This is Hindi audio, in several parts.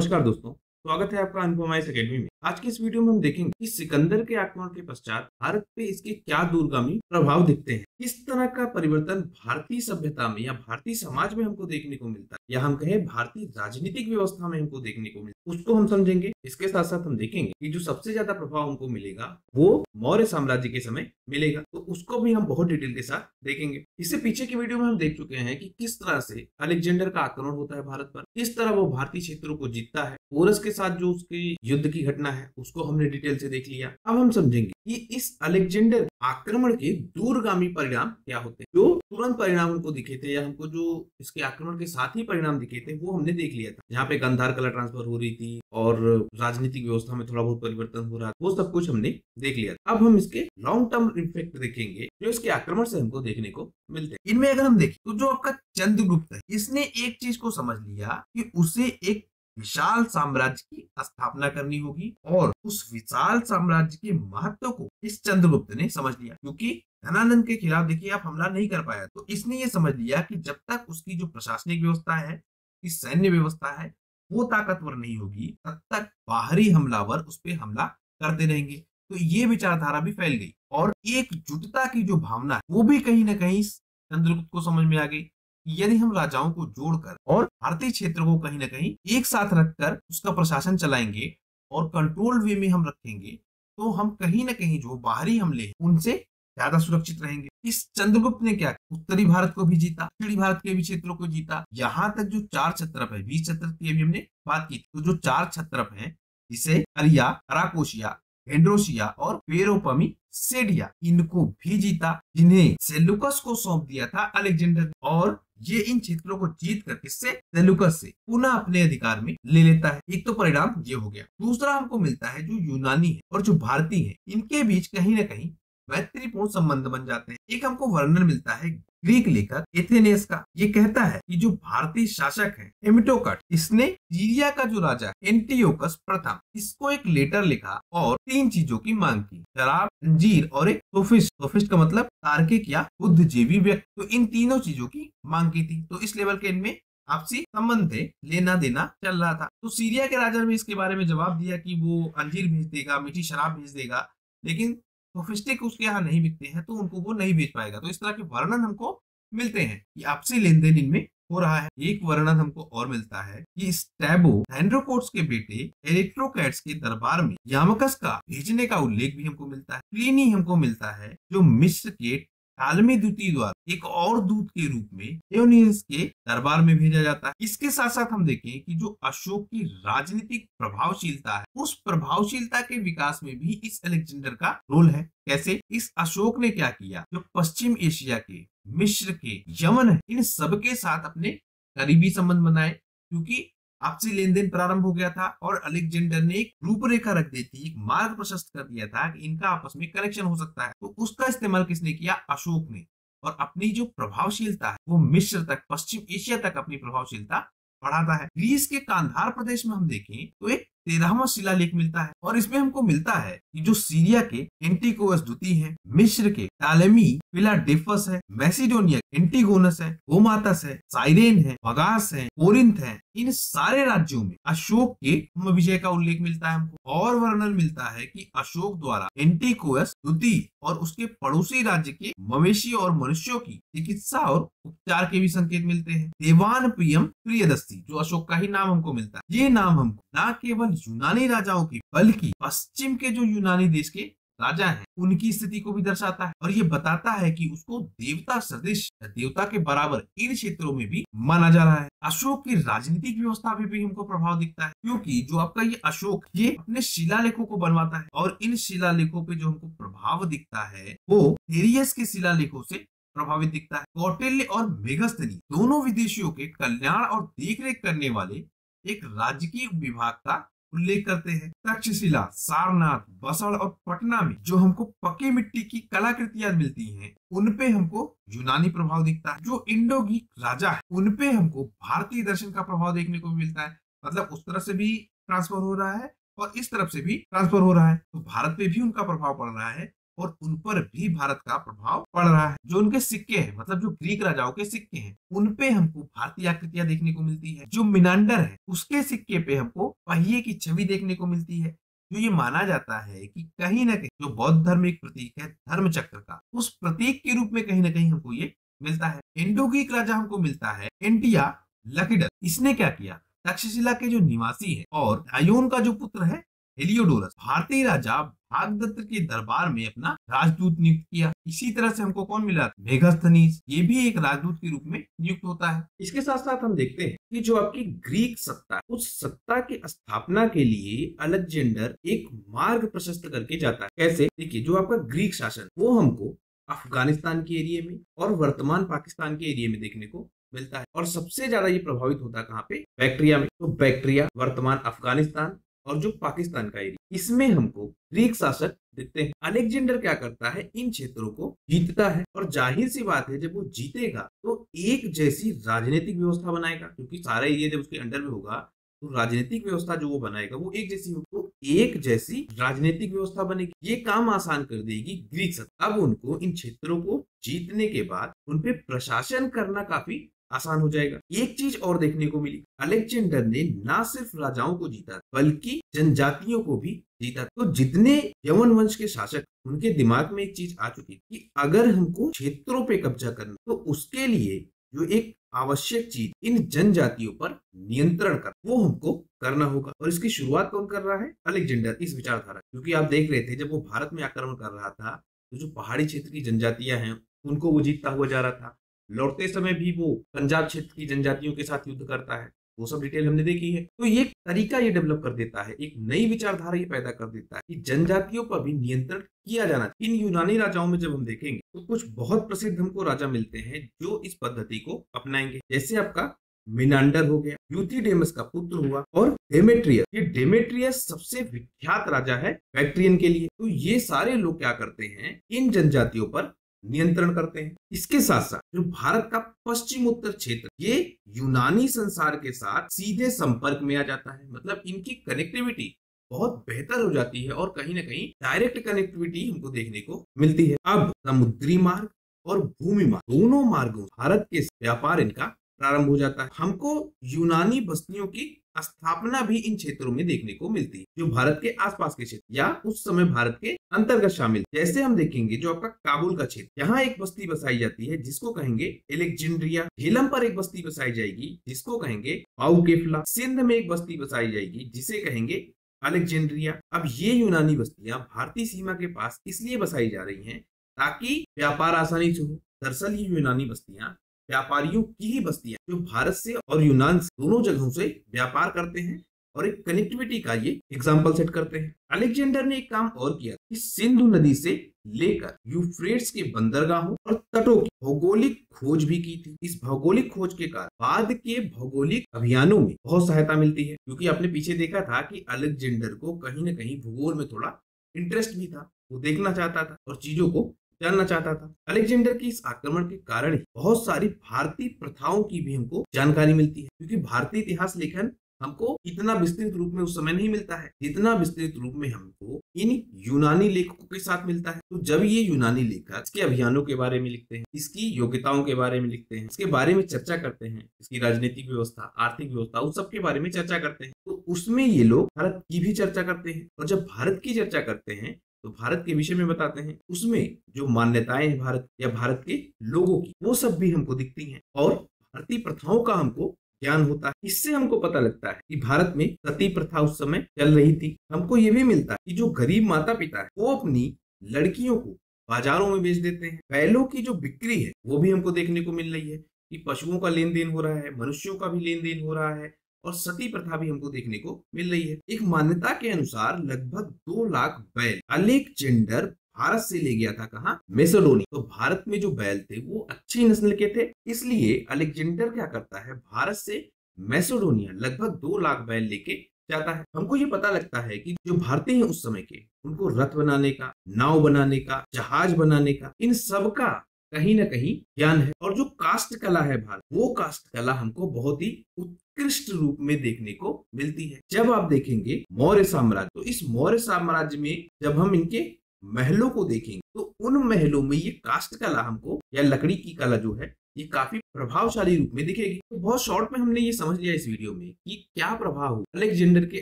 नमस्कार दोस्तों, स्वागत है आपका अनुपमा इस अकेडमी में। आज की इस वीडियो में हम देखेंगे कि सिकंदर के आक्रमण के पश्चात भारत पे इसके क्या दूरगामी प्रभाव दिखते हैं। किस तरह का परिवर्तन भारतीय सभ्यता में या भारतीय समाज में हमको देखने को मिलता है, या हम कहें भारतीय राजनीतिक व्यवस्था में हमको देखने को मिलता है, उसको हम समझेंगे। इसके साथ साथ हम देखेंगे कि जो सबसे ज्यादा प्रभाव हमको मिलेगा वो मौर्य साम्राज्य के समय मिलेगा, तो उसको भी हम बहुत डिटेल के साथ देखेंगे। इससे पीछे की वीडियो में हम देख चुके हैं कि किस तरह से अलेक्जेंडर का आक्रमण होता है भारत पर, किस तरह वो भारतीय क्षेत्रों को जीतता है। पोरस के साथ जो उसकी युद्ध की घटना है उसको हमने डिटेल से देख लिया। अब हम समझेंगे कि इस अलेक्जेंडर आक्रमण के दूरगामी परिणाम क्या होते हैं। जो तुरंत परिणाम हमको दिखे थे या हमको जो इसके आक्रमण के साथ ही परिणाम दिखे थे वो हमने देख लिया था। यहाँ पे गांधार कला ट्रांसफर हो रही थी और राजनीतिक व्यवस्था में थोड़ा बहुत परिवर्तन हो रहा था, वो सब कुछ हमने देख लिया था। अब हम इसके लॉन्ग टर्म इफेक्ट देखेंगे जो इसके आक्रमण से हमको देखने को मिलते हैं। इनमें अगर हम देखें तो जो आपका चंद्रगुप्त है, इसने एक चीज को समझ लिया कि उसे एक विशाल साम्राज्य की स्थापना करनी होगी, और उस विशाल साम्राज्य के महत्व को इस चंद्रगुप्त ने समझ लिया। क्योंकि धनानंद के खिलाफ देखिए आप हमला नहीं कर पाया, तो इसने ये समझ लिया कि जब तक उसकी जो प्रशासनिक व्यवस्था है, इस सैन्य व्यवस्था है, वो ताकतवर नहीं होगी, तब तक बाहरी हमलावर उस पर हमला करते रहेंगे। तो ये विचारधारा भी फैल गई और एकजुटता की जो भावना है वो भी कहीं ना कहीं चंद्रगुप्त को समझ में आ गई। यदि हम राजाओं को जोड़कर और भारतीय क्षेत्र को कहीं ना कहीं एक साथ रखकर उसका प्रशासन चलाएंगे और कंट्रोल वे में हम रखेंगे, तो हम कहीं ना कहीं जो बाहरी हमले हैं उनसे ज्यादा सुरक्षित रहेंगे। इस चंद्रगुप्त ने क्या, उत्तरी भारत को भी जीता, दक्षिणी भारत के भी क्षेत्रों को जीता, यहाँ तक जो चार क्षत्रप है, 20 क्षत्रप की अभी हमने बात की, तो जो चार क्षत्रप है जिसे अरिया, अराकोशिया, एंड्रोसिया और पेरोपमी सेडिया, इनको भी जीता, जिन्हें सेल्यूकस को सौंप दिया था अलेक्जेंडर। और ये इन क्षेत्रों को जीत कर किससे, सेल्यूकस से पुनः अपने अधिकार में ले लेता है। एक तो परिणाम ये हो गया। दूसरा हमको मिलता है जो यूनानी है और जो भारतीय है, इनके बीच कहीं ना कहीं मैत्रीपूर्ण संबंध बन जाते हैं। एक हमको वर्णन मिलता है ग्रीक लेखक एथेनेस का। ये कहता है कि जो भारतीय शासक है हेमिटोकट, इसने सीरिया का जो राजा एंटियोकस प्रथम, इसको एक लेटर लिखा और 3 चीजों की मांग की, शराब, अंजीर और एक सोफिस्ट। सोफिस्ट का मतलब तार्किक या बुद्धिजीवी व्यक्ति। तो इन तीनों चीजों की मांग की थी। तो इस लेवल के इनमें आपसी संबंध थे, लेना देना चल रहा था। तो सीरिया के राजा ने इसके बारे में जवाब दिया कि वो अंजीर भेज देगा, मीठी शराब भेज देगा, लेकिन सोफिस्टिक उसके यहाँ नहीं बिकते हैं, तो उनको वो नहीं बेच पाएगा। तो इस तरह के वर्णन हमको मिलते हैं कि आपसी लेन देन इनमें हो रहा है। एक वर्णन हमको और मिलता है कि स्टैबो एंड्रोकोट्स के बेटे इलेक्ट्रोकैट्स के दरबार में यामकस का भेजने का उल्लेख भी हमको मिलता है। प्लिनी हमको मिलता है जो मिस्र के टालमी द्वितीय द्वारा एक और दूत के रूप में एओनियस के दरबार में भेजा जाता है। इसके साथ साथ हम देखें कि जो अशोक की राजनीतिक प्रभावशीलता है, उस प्रभावशीलता के विकास में भी इस अलेक्जेंडर का रोल है। कैसे, इस अशोक ने क्या किया, जो पश्चिम एशिया के, मिस्र के, यमन है, इन सबके साथ अपने करीबी संबंध बनाए, क्योंकि आपसी लेन देन प्रारंभ हो गया था और अलेक्जेंडर ने एक रूपरेखा रख दी थी, एक मार्ग प्रशस्त कर दिया था कि इनका आपस में कनेक्शन हो सकता है। तो उसका इस्तेमाल किसने किया, अशोक ने। और अपनी जो प्रभावशीलता है वो मिस्र तक, पश्चिम एशिया तक अपनी प्रभावशीलता बढ़ाता है। ग्रीस के कांधार प्रदेश में हम देखें तो एक 13वां शिलालेख मिलता है और इसमें हमको मिलता है कि जो सीरिया के एंटिकोस द्वितीय है, मिस्र के टालेमी फिलाडेल्फस है, मैसिडोनिया एंटिगोनस है, गोमातस है, साइरेन है, मगास है, कोरिंथ है, इन सारे राज्यों में अशोक के विजय का उल्लेख मिलता है हमको। और वर्णन मिलता है कि अशोक द्वारा एंटिकोस द्वितीय और उसके पड़ोसी राज्य के मवेशी और मनुष्यों की चिकित्सा और उपचार के भी संकेत मिलते हैं। देवान प्रियम प्रियदस्ती, जो अशोक का ही नाम हमको मिलता है, ये नाम हमको न केवल यूनानी राजाओं की बल्कि पश्चिम के जो यूनानी देश के राजा हैं उनकी स्थिति को भी दर्शाता है। और ये बताता है कि उसको देवता सदृश, देवता के बराबर इन क्षेत्रों में भी माना जा रहा है। अशोक की राजनीतिक व्यवस्था पे भी हमको प्रभाव दिखता है, क्योंकि जो आपका ये अशोक, ये अपने शिलालेखों को बनवाता है और इन शिलालेखों पे जो हमको प्रभाव दिखता है वो हेरियस के शिलालेखों से प्रभावित दिखता है। कौटिल्य और मेगस्थनी दोनों विदेशियों के कल्याण और देखरेख करने वाले एक राजकीय विभाग का उल्लेख करते हैं। तक्षशिला, सारनाथ, बसड़ और पटना में जो हमको पक्की मिट्टी की कलाकृतियां मिलती हैं, उनपे हमको यूनानी प्रभाव दिखता है। जो इंडो ग्रीक राजा है उनपे हमको भारतीय दर्शन का प्रभाव देखने को मिलता है। मतलब उस तरफ से भी ट्रांसफर हो रहा है और इस तरफ से भी ट्रांसफर हो रहा है, तो भारत पे भी उनका प्रभाव पड़ रहा है। और उन पर भी भारत का प्रभाव पड़ रहा है। जो उनके सिक्के हैं, मतलब जो ग्रीक राजाओं के सिक्के हैं, उन पे हमको भारतीय आकृतियां देखने को मिलती है। जो मिनांडर है उसके सिक्के पे हमको पहिए की छवि देखने को मिलती है। जो ये माना जाता है कि कहीं ना कहीं जो बौद्ध धर्म एक प्रतीक है धर्म चक्र का, उस प्रतीक के रूप में कहीं ना कहीं हमको ये मिलता है। इंडो ग्रीक राजा हमको मिलता है एंटिया लकीडस। इसने क्या किया, तक्षशिला के जो निवासी है और डायोन का जो पुत्र है हेलियोडोरस, भारतीय राजा भागदत्त के दरबार में अपना राजदूत नियुक्त किया। इसी तरह से हमको कौन मिला, मेगास्थनीज, ये भी एक राजदूत के रूप में नियुक्त होता है। इसके साथ साथ हम देखते हैं कि जो आपकी ग्रीक सत्ता, उस सत्ता की स्थापना के लिए अलेक्जेंडर एक मार्ग प्रशस्त करके जाता है। कैसे, देखिए, जो आपका ग्रीक शासन वो हमको अफगानिस्तान के एरिया में और वर्तमान पाकिस्तान के एरिया में देखने को मिलता है। और सबसे ज्यादा ये प्रभावित होता है कहाँ पे, बैक्ट्रिया में। तो बैक्ट्रिया, वर्तमान अफगानिस्तान और जो पाकिस्तान का एरिया, इसमें हमको ग्रीक शासक दिखते हैं। अलेक्जेंडर क्या करता है, इन क्षेत्रों को जीतता है और जाहिर सी बात है जब वो जीतेगा तो एक जैसी राजनीतिक व्यवस्था बनाएगा, क्योंकि सारा एरिया जब उसके अंडर में होगा तो राजनीतिक व्यवस्था जो वो बनाएगा वो एक जैसी होगी। तो एक जैसी राजनीतिक व्यवस्था बनेगी, ये काम आसान कर देगी ग्रीक सत्ता। अब उनको इन क्षेत्रों को जीतने के बाद उनपे प्रशासन करना काफी आसान हो जाएगा। एक चीज और देखने को मिली, अलेक्जेंडर ने ना सिर्फ राजाओं को जीता बल्कि जनजातियों को भी जीता। तो जितने यवन वंश के शासक, उनके दिमाग में एक चीज आ चुकी कि अगर हमको क्षेत्रों पे कब्जा करना तो उसके लिए जो एक आवश्यक चीज इन जनजातियों पर नियंत्रण कर, वो हमको करना होगा। और इसकी शुरुआत कौन कर रहा है, अलेक्जेंडर, इस विचारधारा। क्योंकि आप देख रहे थे जब वो भारत में आक्रमण कर रहा था तो जो पहाड़ी क्षेत्र की जनजातियां हैं उनको वो जीतता हुआ जा रहा था। लौटते समय भी वो पंजाब क्षेत्र की जनजातियों के साथ युद्ध करता है, वो सब डिटेल हमने देखी है। तो ये तरीका ये डेवलप कर देता है, एक नई विचारधारा ये पैदा कर देता है कि जनजातियों पर भी नियंत्रण किया जाना। इन यूनानी राजाओं में जब हम देखेंगे तो कुछ बहुत प्रसिद्ध हमको राजा मिलते हैं जो इस पद्धति को अपनाएंगे। जैसे आपका मिनांडर हो गया, यूथिडेमस का पुत्र हुआ, और डेमेट्रियस। ये डेमेट्रियस सबसे विख्यात राजा है बैक्ट्रियन के लिए। तो ये सारे लोग क्या करते हैं, इन जनजातियों पर नियंत्रण करते हैं। इसके साथ साथ जो भारत का पश्चिमोत्तर क्षेत्र, ये यूनानी संसार के साथ सीधे संपर्क में आ जाता है। मतलब इनकी कनेक्टिविटी बहुत बेहतर हो जाती है और कहीं ना कहीं डायरेक्ट कनेक्टिविटी हमको देखने को मिलती है। अब समुद्री मार्ग और भूमि मार्ग, दोनों मार्गों भारत के व्यापार इनका प्रारंभ हो जाता है। हमको यूनानी बस्तियों की स्थापना भी इन क्षेत्रों में देखने को मिलती है, जो भारत के आसपास के क्षेत्र या उस समय भारत के अंतर्गत शामिल। जैसे हम देखेंगे जो आपका काबुल का क्षेत्र, यहाँ एक बस्ती बसाई जाती है जिसको कहेंगे एलेक्जेंड्रिया। झेलम पर एक बस्ती बसाई जाएगी जिसको कहेंगे पाउकेफला। सिंध में एक बस्ती बसाई जाएगी जिसे कहेंगे अलेक्जेंड्रिया। अब ये यूनानी बस्तियां भारतीय सीमा के पास इसलिए बसाई जा रही हैं ताकि व्यापार आसानी से हो। दरअसल ये यूनानी बस्तियां व्यापारियों की ही बस्तियां जो भारत से और यूनान से दोनों जगहों से व्यापार करते हैं और एक कनेक्टिविटी का ये एग्जाम्पल सेट करते हैं। अलेक्जेंडर ने एक काम और किया कि सिंधु नदी से लेकर यूफ्रेट्स के बंदरगाहों और तटों की भौगोलिक खोज भी की थी। इस भौगोलिक खोज के कारण बाद के भौगोलिक अभियानों में बहुत सहायता मिलती है, क्योंकि आपने पीछे देखा था कि अलेक्जेंडर को कहीं न कहीं भूगोल में थोड़ा इंटरेस्ट भी था, वो देखना चाहता था और चीजों को जानना चाहता था। अलेक्जेंडर की इस आक्रमण के कारण ही बहुत सारी भारतीय प्रथाओं की भी हमको जानकारी मिलती है, क्योंकि भारतीय इतिहास लेखन हमको इतना विस्तृत रूप में उस समय नहीं मिलता है जितना विस्तृत रूप में हमको इन यूनानी लेखकों के साथ मिलता है। तो जब ये यूनानी लेखक इसके अभियानों के बारे में लिखते हैं, इसकी योग्यताओं के बारे में लिखते हैं, इसके बारे में चर्चा करते हैं, इसकी राजनीतिक व्यवस्था, आर्थिक व्यवस्था, उस सब के बारे में चर्चा करते हैं, तो उसमें ये लोग भारत की भी चर्चा करते हैं। और जब भारत की चर्चा करते हैं तो भारत के विषय में बताते हैं, उसमें जो मान्यताएं हैं भारत या भारत के लोगों की, वो सब भी हमको दिखती हैं और भारतीय प्रथाओं का हमको ज्ञान होता है। इससे हमको पता लगता है कि भारत में सती प्रथा उस समय चल रही थी। हमको ये भी मिलता है कि जो गरीब माता पिता है वो अपनी लड़कियों को बाजारों में बेच देते हैं। बैलों की जो बिक्री है वो भी हमको देखने को मिल रही है कि पशुओं का लेन देन हो रहा है, मनुष्यों का भी लेन देन हो रहा है और सती प्रथा भी हमको देखने को मिल रही है। एक मान्यता के अनुसार लगभग 2 लाख बैल अलेक्जेंडर भारत से ले गया था, कहा, मैसेडोनिया। तो भारत में जो बैल थे वो अच्छी नस्ल के थे, इसलिए अलेक्जेंडर क्या करता है, भारत से मैसेडोनिया लगभग 2 लाख बैल लेके जाता है। हमको ये पता लगता है कि जो भारतीय हैं उस समय के, उनको रथ बनाने का, नाव बनाने का, जहाज बनाने का, इन सब का कहीं ना कहीं ज्ञान है। और जो काष्ठ कला है भारत, वो काष्ठ कला हमको बहुत ही उत्कृष्ट रूप में देखने को मिलती है। जब आप देखेंगे मौर्य साम्राज्य, तो इस मौर्य साम्राज्य में जब हम इनके महलों को देखेंगे तो उन महलों में ये काष्ठ कला हमको या लकड़ी की कला जो है ये काफी प्रभावशाली रूप में दिखेगी। तो बहुत शॉर्ट में हमने ये समझ लिया इस वीडियो में कि क्या प्रभाव हुआ अलेक्जेंडर के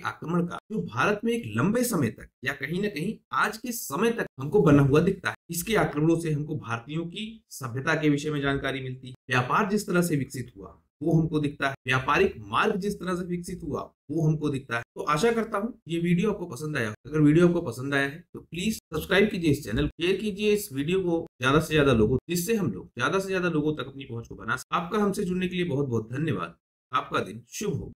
आक्रमण का, जो भारत में एक लंबे समय तक या कहीं ना कहीं आज के समय तक हमको बना हुआ दिखता है। इसके आक्रमणों से हमको भारतीयों की सभ्यता के विषय में जानकारी मिलती है, व्यापार जिस तरह से विकसित हुआ वो हमको दिखता है, व्यापारिक मार्ग जिस तरह से विकसित हुआ वो हमको दिखता है। तो आशा करता हूँ ये वीडियो आपको पसंद आया। अगर वीडियो आपको पसंद आया है तो प्लीज सब्सक्राइब कीजिए इस चैनल, शेयर कीजिए इस वीडियो को ज्यादा से ज्यादा लोगों, जिससे हम लोग ज्यादा से ज्यादा लोगों तक अपनी पहुंच को बना सकें। आपका हमसे जुड़ने के लिए बहुत बहुत धन्यवाद। आपका दिन शुभ हो।